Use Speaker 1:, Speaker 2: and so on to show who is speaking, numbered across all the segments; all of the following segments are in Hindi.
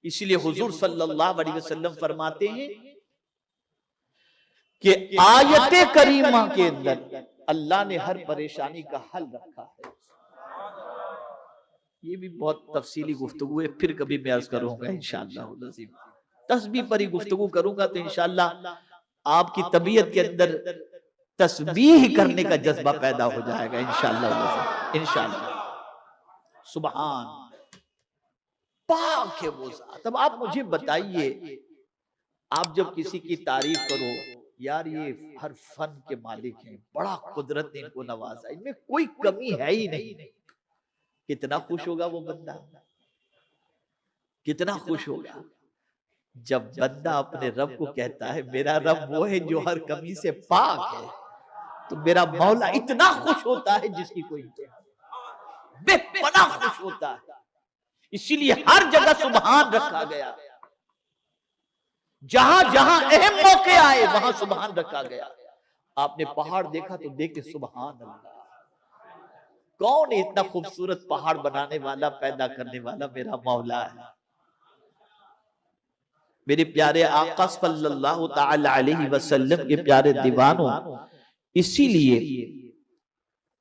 Speaker 1: इसलिए हुजूर सल्लल्लाहु अलैहि वसल्लम फरमाते हैं कि आयते करीमा के अंदर अल्लाह ने हर परेशानी का हल रखा है। ये भी बहुत तफसीली गुफ्तगू है, फिर कभी मैं अर्ज करूंगा इंशाअल्लाह। तस्बीह पर ही गुफ्तगू करूंगा तो इंशाअल्लाह आपकी तबीयत के अंदर तस्बीह करने का जज्बा पैदा हो जाएगा इंशाअल्लाह। इंशाअल्लाह सुभान पाक है वो ज़ात। अब आप मुझे बताइए, आप जब किसी की तारीफ करो, यार ये हर फन के मालिक हैं, बड़ा कुदरत ने इनको नवाजा, इनमें कोई कमी है ही नहीं, कितना खुश होगा वो बंदा, कितना खुश होगा जब बंदा अपने रब को कहता है मेरा रब वो है जो हर कमी से पाक है। तो मेरा मौला इतना खुश होता है जिसकी कोई बेपनाह खुश होता है। इसीलिए हर जगह सुभान रखा गया, जहां जहां अहम मौके आए वहां सुभान रखा गया। आपने पहाड़ देखा तो देखे सुभान अल्लाह, कौन है इतना खूबसूरत पहाड़ बनाने वाला, पैदा करने वाला? मेरा मौला है। मेरे प्यारे आका सल्लल्लाहु तआला अलैहि वसल्लम के प्यारे दीवानों, इसीलिए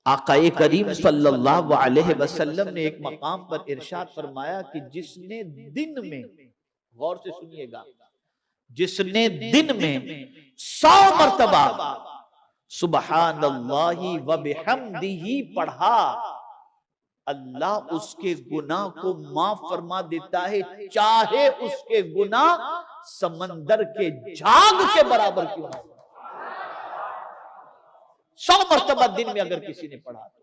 Speaker 1: आकाए करीम सल्लल्लाहु अलैहि वसल्लम ने एक मकाम पर इरशाद फरमाया कि जिसने दिन में, गौर से सुनिएगा, जिसने दिन में 100 मर्तबा सुबहानल्लाहि व बिहम्दिही पढ़ा, अल्लाह उसके गुनाह को माफ फरमा देता है, चाहे उसके गुनाह समंदर के झाग के बराबर क्यों ना हो। 100 मर्तबा दिन में अगर किसी ने पढ़ा तो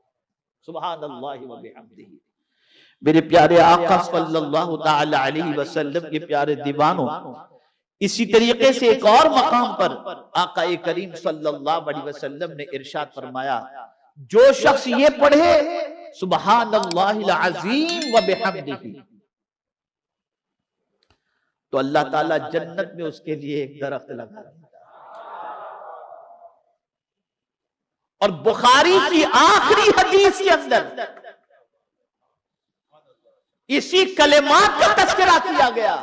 Speaker 1: सुबहानल्लाहि व बिहम्दिही। मेरे प्यारे आका सल्लल्लाहु तआला अलैहि वसल्लम के प्यारे दीवानों, इसी तरीके से एक और मकाम पर आकाए करीम सल्लल्लाहु अलैहि वसल्लम ने इरशाद फरमाया, जो शख्स ये पढ़े सुबहानल्लाहिल अज़ीम व बिहम्दिही, तो अल्लाह ताला जन्नत में उसके लिए एक दरख्त लगा देता। और बुखारी की आखिरी हदीस के अंदर इसी कलेमात का तज़किरा किया गया।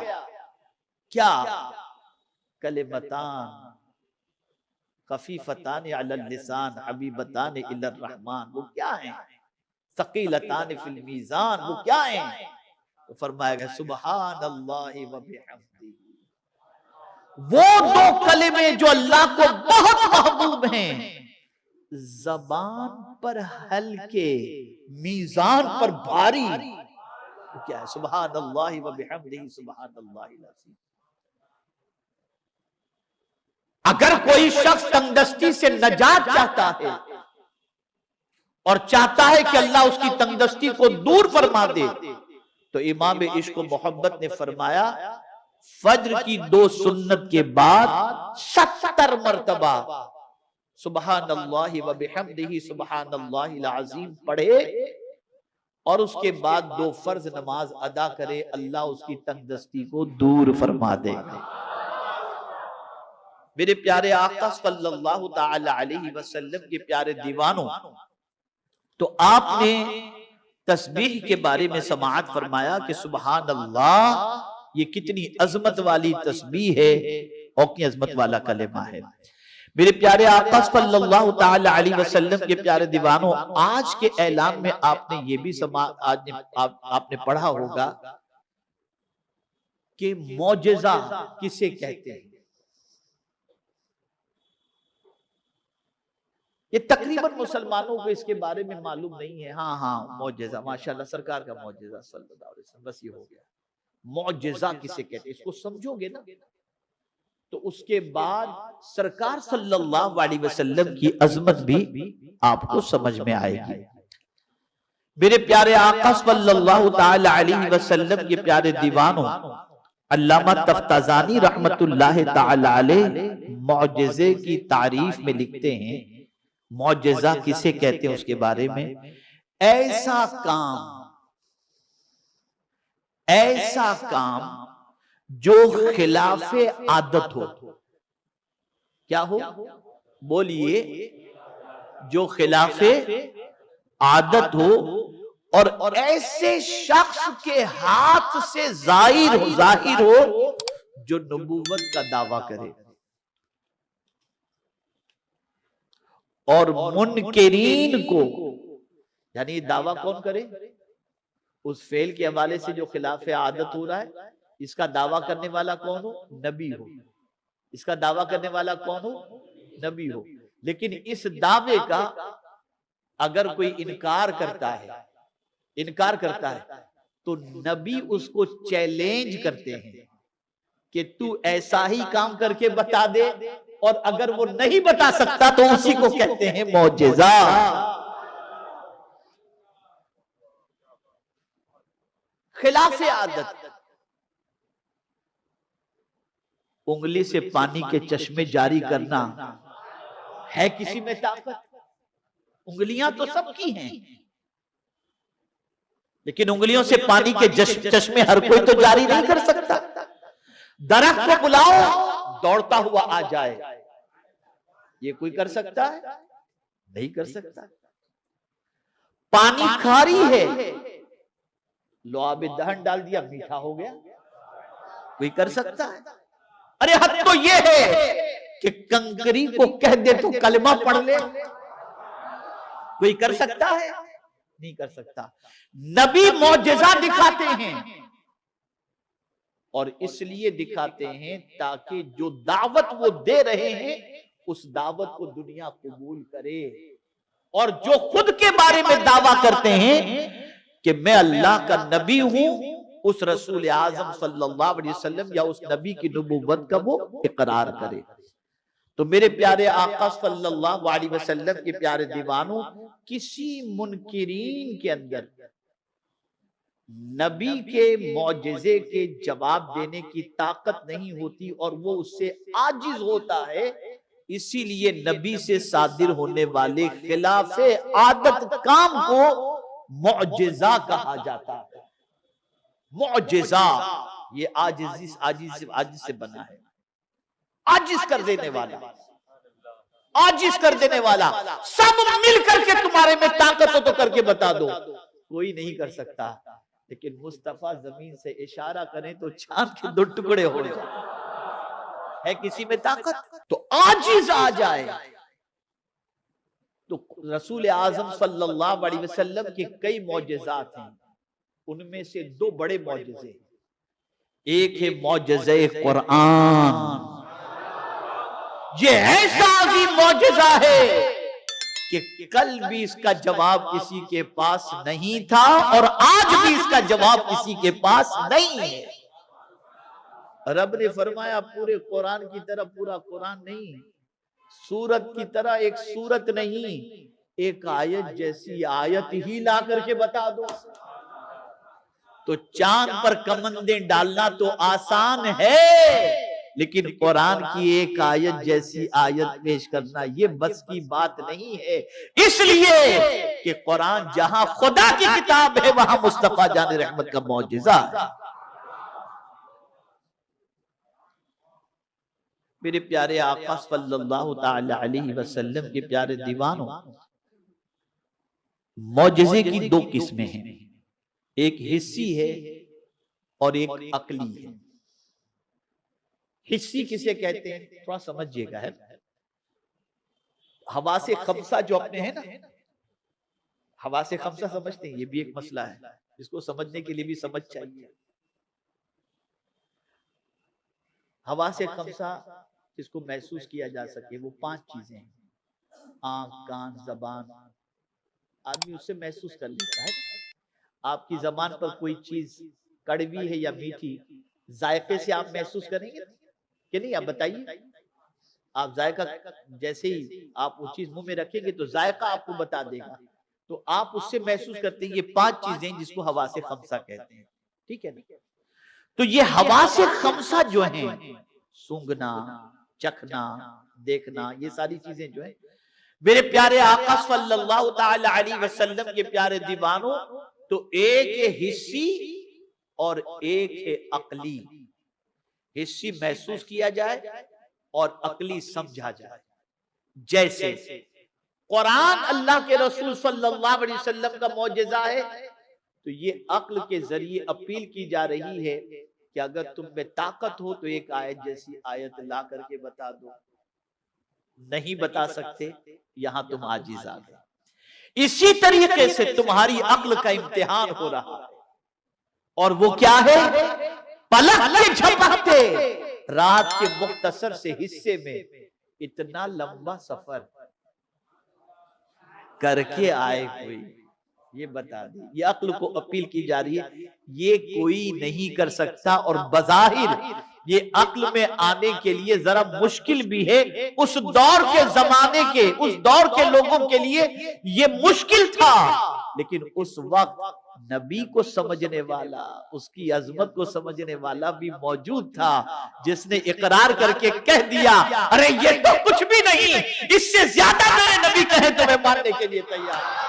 Speaker 1: क्या? कलेमतान खफीफतान अलल लिसान हबीबतान इलर रहमान, वो क्या है? सकीलतान फिल मीज़ान, वो क्या है? तो फरमाया गया सुबहानल्लाहि व बिहम्दिही। वो दो कलिमे जो अल्लाह को बहुत महबूब हैं, ज़बान पर हल्के, मीज़ान पर भारी, वो क्या है? सुबहानल्लाहि व बिहम्दिही सुबहानल्लाहिल अज़ीम। अगर कोई शख्स तंगदस्ती से नजात चाहता है और चाहता है कि अल्लाह उसकी तंगदस्ती को दूर फरमा दे, तो इमाम इश्क मोहब्बत ने फरमाया फज्र की 2 सुन्नत के बाद 70 मर्तबा सुबहानल्लाहि व बिहम्दिही सुबहानल्लाहिल अज़ीम पढ़े और उसके बाद 2 फर्ज नमाज अदा करे, अल्लाह उसकी तंगदस्ती को दूर फरमा देगा। मेरे प्यारे आका सल्लल्लाहु तआला अलैहि वसल्लम के प्यारे दीवानों, तो आपने तस्बीह के बारे में समाअत फरमाया कि सुभान अल्लाह ये कितनी अजमत वाली तस्बीह है और कितनी अजमत वाला कलेमा है। मेरे प्यारे आका सल्लल्लाहु तआला अलैहि वसल्लम के प्यारे दीवानों, आज के ऐलान में आपने ये भी आपने पढ़ा होगा कि मौजिज़ा किसे कहते हैं। ये तकरीबन मुसलमानों को इसके बारे में मालूम नहीं है। हाँ हाँ, मौजिज़ा, माशाल्लाह सरकार का मौजिज़ा सल्लल्लाहु अलैहि वसल्लम, बस ये हो गया। मौजिज़ा किसे कहते हैं, इसको समझोगे ना तो उसके बाद सरकार सल्लल्लाहु अलैहि वसल्लम की अजमत भी आपको समझ में आएगी। मेरे प्यारे आका सल्लल्लाहु तआला अलैहि वसल्लम के प्यारे दीवानों, अल्लामा तफ्ताज़ानी रहमतुल्लाह तआला अलैह मौजिज़े की तारीफ में लिखते हैं, मौजिज़ा किसे कहते हैं उसके बारे में, ऐसा काम जो खिलाफे आदत हो। क्या हो? बोलिए। जो खिलाफे आदत हो और ऐसे शख्स के हाथ से जाहिर हो जो नबूवत का दावा करे, और मुनकिरीन को, यानी दावा कौन करे? उस फेल के हवाले से जो खिलाफ आदत हो रहा है, इसका दावा करने वाला कौन हो? नबी हो। इसका दावा करने वाला कौन हो? नबी हो। लेकिन इस दावे का अगर कोई इनकार करता है तो नबी उसको चैलेंज करते हैं कि तू ऐसा ही काम करके बता दे, और अगर वो नहीं बता सकता तो उसी को कहते हैं मौजिजा। खिलाफे आदत, उंगली से पानी के चश्मे जारी करना है किसी में ताकत? उंगलियां तो सबकी हैं, लेकिन उंगलियों से पानी के चश्मे हर कोई तो जारी नहीं कर सकता। दरख्त को बुलाओ, दौड़ता हुआ आ जाए, ये कोई कर सकता है? नहीं कर सकता। पानी खारी है, लो आबे दहन डाल दिया, मीठा हो गया, कोई कर सकता है? अरे हद तो ये है कि कंकरी को कह दे तो कलमा पढ़ ले, कोई कर सकता है? नहीं कर सकता। नबी मौजिजा दिखाते हैं, और इसलिए दिखाते हैं ताकि जो दावत वो दे रहे हैं उस दावत को दुनिया कबूल करे, और जो खुद के बारे में दावा करते हैं कि मैं अल्लाह का नबी हूं, उस रसूल आजम सल्लल्लाहु अलैहि वसल्लम या उस नबी की नबूवत का वो इकरार करे। तो मेरे प्यारे आका सल्लल्लाहु अलैहि वसल्लम के प्यारे दीवानों, किसी मुनकिरीन के अंदर नबी के मौजिजे के जवाब देने की ताकत नहीं होती, और वो उससे आजिज होता है। इसीलिए नबी से सादिर होने वाले खिलाफे आदत काम को मौजिजा कहा जाता है। मौजिजा ये आजिज से बना है, आजिज कर देने वाला, आजिज कर देने वाला। सब मिल करके तुम्हारे में ताकत हो तो करके बता दो, कोई नहीं कर सकता। लेकिन मुस्तफा जमीन से इशारा करें तो चांद के 2 टुकड़े हो जाए, है किसी में ताकत? तो आजिज आ जाए। तो रसूल आजम सल्लल्लाहु अलैहि वसल्लम के कई मौजिज़ात हैं, उनमें से 2 बड़े मौजिज़े, एक है मौजिज़े कुरान। ये ऐसा भी मौजिज़ा है कि कल भी इसका जवाब किसी के पास नहीं था, और आज भी इसका जवाब किसी के पास नहीं है। रब ने फरमाया पूरे कुरान की तरह पूरा कुरान नहीं, सूरत की तरह एक सूरत नहीं, एक आयत जैसी आयत ही ला करके बता दो। तो चांद पर कमंदें डालना तो आसान है, लेकिन कुरान की एक आयत जैसी आयत पेश करना ये बस की बात नहीं है। इसलिए कि कुरान जहां खुदा की किताब है, वहां मुस्तफा जान रहमत का मौजिजा है। मेरे प्यारे आका सल्लल्लाहु ताला अलैहि वसल्लम के प्यारे दीवानों, मौजिजे की 2 किस्में हैं, एक हिस्सी है और एक अकली है। हिस्सी किसे कहते हैं थोड़ा समझिएगा, है हवा से खमसा जो अपने है ना, हवा से खमसा समझते हैं, ये भी एक मसला है, इसको समझने के लिए भी समझ चाहिए। हवा से खमसा जिसको महसूस किया जा सके, वो 5 चीजें हैं, आंख, कान, जबान, आदमी उससे महसूस कर लेता है। आपकी जबान पर कोई चीज कड़वी है या मीठी, जायके से आप महसूस करेंगे कि नहीं? आप बताइए, आप जायका जैसे ही आप वो चीज मुंह में रखेंगे तो जायका आपको बता देगा, तो आप उससे महसूस करते हैं। ये 5 चीजें जिसको हवा से खमसा कहते हैं, ठीक है ना? तो ये हवा से खमसा जो है, सूंघना, चखना, देखना, ये सारी चीजें जो है, मेरे प्यारे आका सल्लल्लाहु ताला अलैहि वसल्लम के प्यारे दीवानों, तो एक है हिस्सी और एक है अकली। हिस्सी महसूस किया जाए और अकली समझा जाए। जैसे कुरान अल्लाह के रसूल सल्लल्लाहु अलैहि वसल्लम का मौजिज़ा है, तो ये अक्ल के जरिए अपील की जा रही है कि अगर तुम में ताकत हो तो एक आयत जैसी आयत ला करके बता दो, नहीं बता सकते, यहां तुम आजिज आ गए। इसी तरीके से तुम्हारी अक्ल का इम्तिहान हो रहा है, और वो क्या है? पलक के झपकते रात के मुख्तसर से हिस्से में इतना लंबा सफर करके आए हुए, ये बता दी। ये अक्ल को अपील की जा रही है, ये कोई नहीं कर सकता। और बज़ाहिर ये अक्ल में आने के लिए जरा मुश्किल भी है। उस दौर के जमाने के, उस दौर के लोगों के लिए ये मुश्किल था, लेकिन उस वक्त नबी को समझने वाला, उसकी अजमत को समझने वाला भी मौजूद था, जिसने इकरार करके कह दिया, अरे ये तो कुछ भी नहीं, इससे ज्यादा मेरे नबी कहे तो मैं मानने के लिए तैयार।